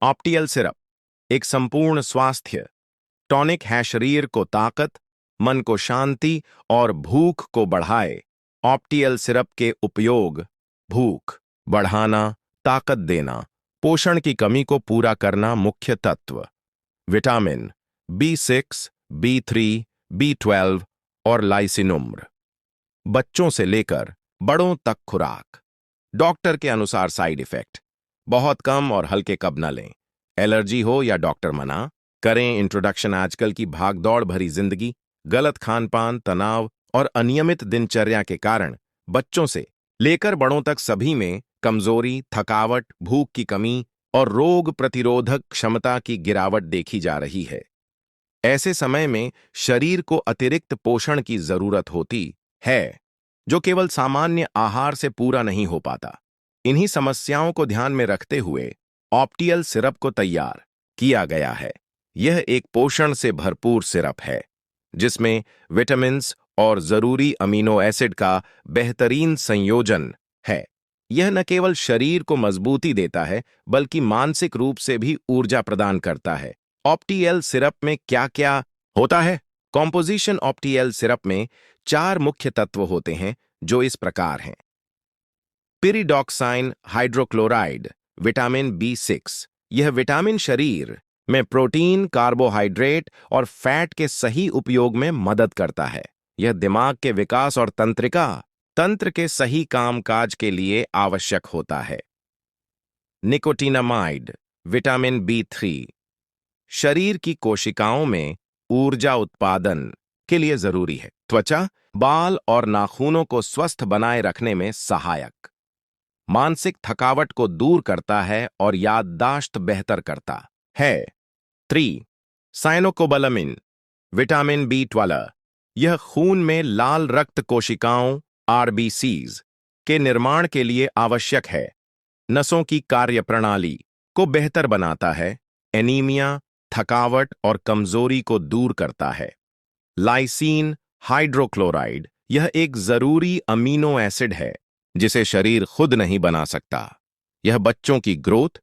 ऑप्टियल syrup एक संपूर्ण स्वास्थ्य टॉनिक है, शरीर को ताकत, मन को शांति और भूख को बढ़ाए। ऑप्टियल सिरप के उपयोग: भूख बढ़ाना, ताकत देना, पोषण की कमी को पूरा करना। मुख्य तत्व: विटामिन B6, B3, B12 और लाइसिनुम्र। बच्चों से लेकर बड़ों तक खुराक। डॉक्टर के अनुसार साइड इफेक्ट: बहुत कम और हल्के कब न लें। एलर्जी हो या डॉक्टर मना करें। इंट्रोडक्शन: आजकल की भागदौड़ भरी जिंदगी, गलत खानपान, तनाव और अनियमित दिनचर्या के कारण बच्चों से लेकर बड़ों तक सभी में कमजोरी, थकावट, भूख की कमी और रोग प्रतिरोधक क्षमता की गिरावट देखी जा रही है। ऐसे समय में शरीर को अतिरिक्त पोषण की जरूरत होती है, जो केवल सामान्य आहार से पूरा नहीं हो पाता। इन्हीं समस्याओं को ध्यान में रखते हुए ऑप्टियल सिरप को तैयार किया गया है। यह एक पोषण से भरपूर सिरप है, जिसमें विटामिन्स और जरूरी अमीनो एसिड का बेहतरीन संयोजन है। यह न केवल शरीर को मजबूती देता है, बल्कि मानसिक रूप से भी ऊर्जा प्रदान करता है। ऑप्टियल सिरप में क्या क्या होता है? कॉम्पोजिशन: ऑप्टियल सिरप में 4 मुख्य तत्व होते हैं, जो इस प्रकार हैं। पिरिडॉक्साइन हाइड्रोक्लोराइड, विटामिन B6। यह विटामिन शरीर में प्रोटीन, कार्बोहाइड्रेट और फैट के सही उपयोग में मदद करता है। यह दिमाग के विकास और तंत्र के सही कामकाज के लिए आवश्यक होता है। Nicotinamide, vitamin B3। शरीर की कोशिकाओं में ऊर्जा उत्पादन के लिए जरूरी है। त्वचा, बाल और नाखूनों को स्वस्थ बनाए रखने में सहायक। मानसिक थकावट को दूर करता है और याददाश्त बेहतर करता है। 3. Cyanocobalamin, vitamin B12। यह खून में लाल रक्त कोशिकाओं RBCs के निर्माण के लिए आवश्यक है। नसों की कार्यप्रणाली को बेहतर बनाता है। एनीमिया, थकावट और कमजोरी को दूर करता है। लाइसीन हाइड्रोक्लोराइड, यह एक जरूरी अमीनो एसिड है, जिसे शरीर खुद नहीं बना सकता। यह बच्चों की ग्रोथ,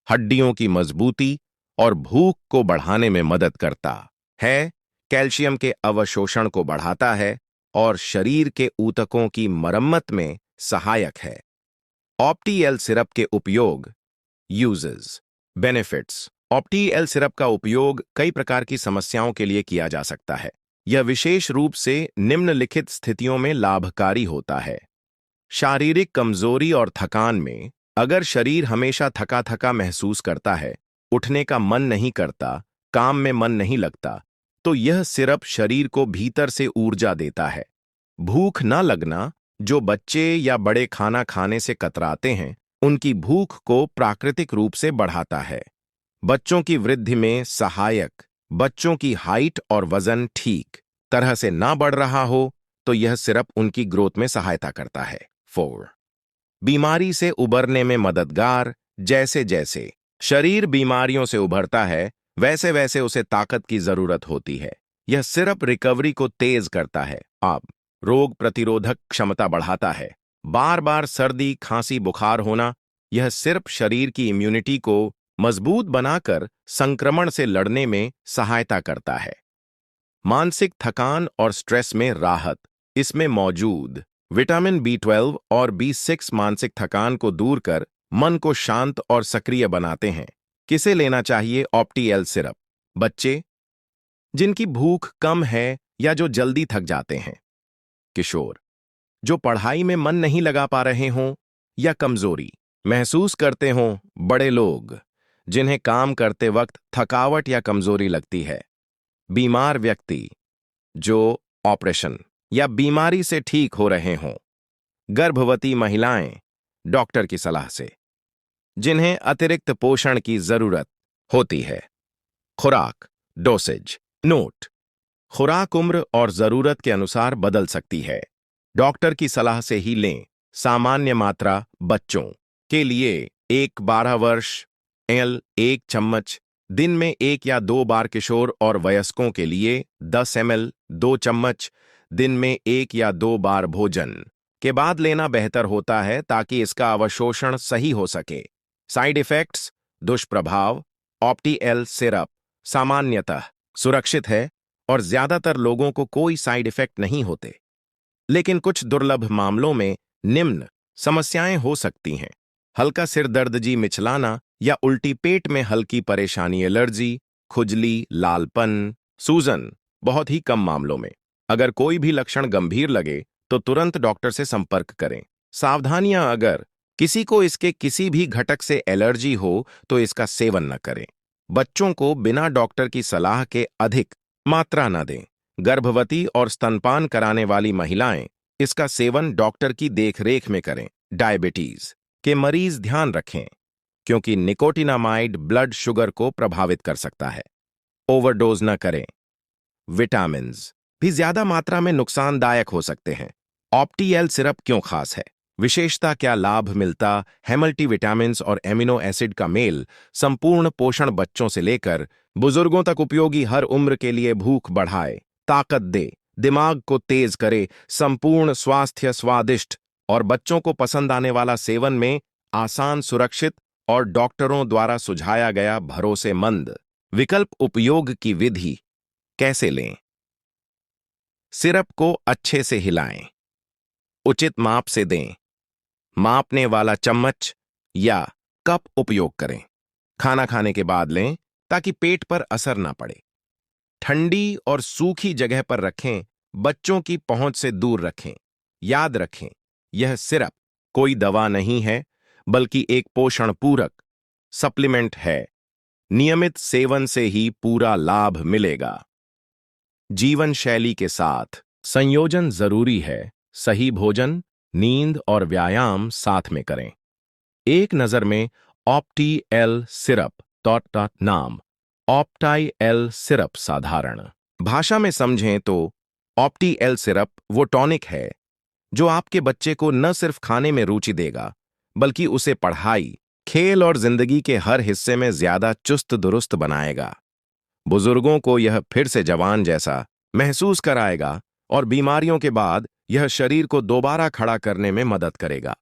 हड्डियों की मजबूती और भूख को बढ़ाने में मदद करता है। कैल्शियम के अवशोषण को बढ़ाता है और शरीर के ऊतकों की मरम्मत में सहायक है। ऑप्टियल सिरप के उपयोग, यूजेस, बेनिफिट्स। ऑप्टियल सिरप का उपयोग कई प्रकार की समस्याओं के लिए किया जा सकता है। यह विशेष रूप से निम्नलिखित स्थितियों में लाभकारी होता है। शारीरिक कमजोरी और थकान में: अगर शरीर हमेशा थका थका महसूस करता है, उठने का मन नहीं करता, काम में मन नहीं लगता, तो यह सिरप शरीर को भीतर से ऊर्जा देता है। भूख न लगना: जो बच्चे या बड़े खाना खाने से कतराते हैं, उनकी भूख को प्राकृतिक रूप से बढ़ाता है। बच्चों की वृद्धि में सहायक: बच्चों की हाइट और वजन ठीक तरह से ना बढ़ रहा हो, तो यह सिरप उनकी ग्रोथ में सहायता करता है। 4. बीमारी से उबरने में मददगार: जैसे जैसे शरीर बीमारियों से उभरता है, वैसे वैसे उसे ताकत की जरूरत होती है। यह सिरप रिकवरी को तेज करता है। अब रोग प्रतिरोधक क्षमता बढ़ाता है। बार बार सर्दी, खांसी, बुखार होना: यह सिरप शरीर की इम्यूनिटी को मजबूत बनाकर संक्रमण से लड़ने में सहायता करता है। मानसिक थकान और स्ट्रेस में राहत: इसमें मौजूद विटामिन B12 और B6 मानसिक थकान को दूर कर मन को शांत और सक्रिय बनाते हैं। किसे लेना चाहिए ऑप्टियल सिरप? बच्चे, जिनकी भूख कम है या जो जल्दी थक जाते हैं। किशोर, जो पढ़ाई में मन नहीं लगा पा रहे हों या कमजोरी महसूस करते हों। बड़े लोग, जिन्हें काम करते वक्त थकावट या कमजोरी लगती है। बीमार व्यक्ति, जो ऑपरेशन या बीमारी से ठीक हो रहे हों। गर्भवती महिलाएं, डॉक्टर की सलाह से, जिन्हें अतिरिक्त पोषण की जरूरत होती है। खुराक, डोसेज। नोट: खुराक उम्र और जरूरत के अनुसार बदल सकती है। डॉक्टर की सलाह से ही लें। सामान्य मात्रा: बच्चों के लिए 1-12 वर्ष एल 1 चम्मच दिन में 1 या 2 बार। किशोर और वयस्कों के लिए 10 ml 2 चम्मच दिन में 1 या 2 बार भोजन के बाद लेना बेहतर होता है, ताकि इसका अवशोषण सही हो सके। साइड इफेक्ट्स: दुष्प्रभाव। ऑप्टी एल सिरप सामान्यतः सुरक्षित है और ज्यादातर लोगों को कोई साइड इफेक्ट नहीं होते, लेकिन कुछ दुर्लभ मामलों में निम्न समस्याएं हो सकती हैं। हल्का सिर दर्द, जी मिचलाना या उल्टी, पेट में हल्की परेशानी, एलर्जी, खुजली, लालपन, सूजन। बहुत ही कम मामलों में अगर कोई भी लक्षण गंभीर लगे तो तुरंत डॉक्टर से संपर्क करें। सावधानियां, अगर किसी को इसके किसी भी घटक से एलर्जी हो तो इसका सेवन न करें। बच्चों को बिना डॉक्टर की सलाह के अधिक मात्रा न दें। गर्भवती और स्तनपान कराने वाली महिलाएं इसका सेवन डॉक्टर की देखरेख में करें। डायबिटीज के मरीज ध्यान रखें, क्योंकि निकोटिनामाइड ब्लड शुगर को प्रभावित कर सकता है। ओवरडोज न करें। विटामिन्स भी ज्यादा मात्रा में नुकसानदायक हो सकते हैं। ऑप्टी एल सिरप क्यों खास है? विशेषता, क्या लाभ मिलता? है मल्टीविटामिन्स और एमिनो एसिड का मेल संपूर्ण पोषण, बच्चों से लेकर बुजुर्गों तक उपयोगी, हर उम्र के लिए। भूख बढ़ाए, ताकत दे, दिमाग को तेज करे, संपूर्ण स्वास्थ्य, स्वादिष्ट और बच्चों को पसंद आने वाला। सेवन में आसान, सुरक्षित और डॉक्टरों द्वारा सुझाया गया भरोसेमंद विकल्प। उपयोग की विधि कैसे लें? सिरप को अच्छे से हिलाएं, उचित माप से दें। मापने वाला चम्मच या कप उपयोग करें। खाना खाने के बाद लें ताकि पेट पर असर ना पड़े। ठंडी और सूखी जगह पर रखें, बच्चों की पहुंच से दूर रखें। याद रखें, यह सिरप कोई दवा नहीं है, बल्कि एक पोषण पूरक सप्लीमेंट है। नियमित सेवन से ही पूरा लाभ मिलेगा। जीवन शैली के साथ संयोजन जरूरी है। सही भोजन, नींद और व्यायाम साथ में करें। एक नजर में ऑप्टी एल सिरप नाम। ऑप्टाई एल सिरप साधारण भाषा में समझें तो ऑप्टी एल सिरप वो टॉनिक है जो आपके बच्चे को न सिर्फ खाने में रुचि देगा, बल्कि उसे पढ़ाई, खेल और जिंदगी के हर हिस्से में ज्यादा चुस्त दुरुस्त बनाएगा। बुजुर्गों को यह फिर से जवान जैसा महसूस कराएगा और बीमारियों के बाद यह शरीर को दोबारा खड़ा करने में मदद करेगा।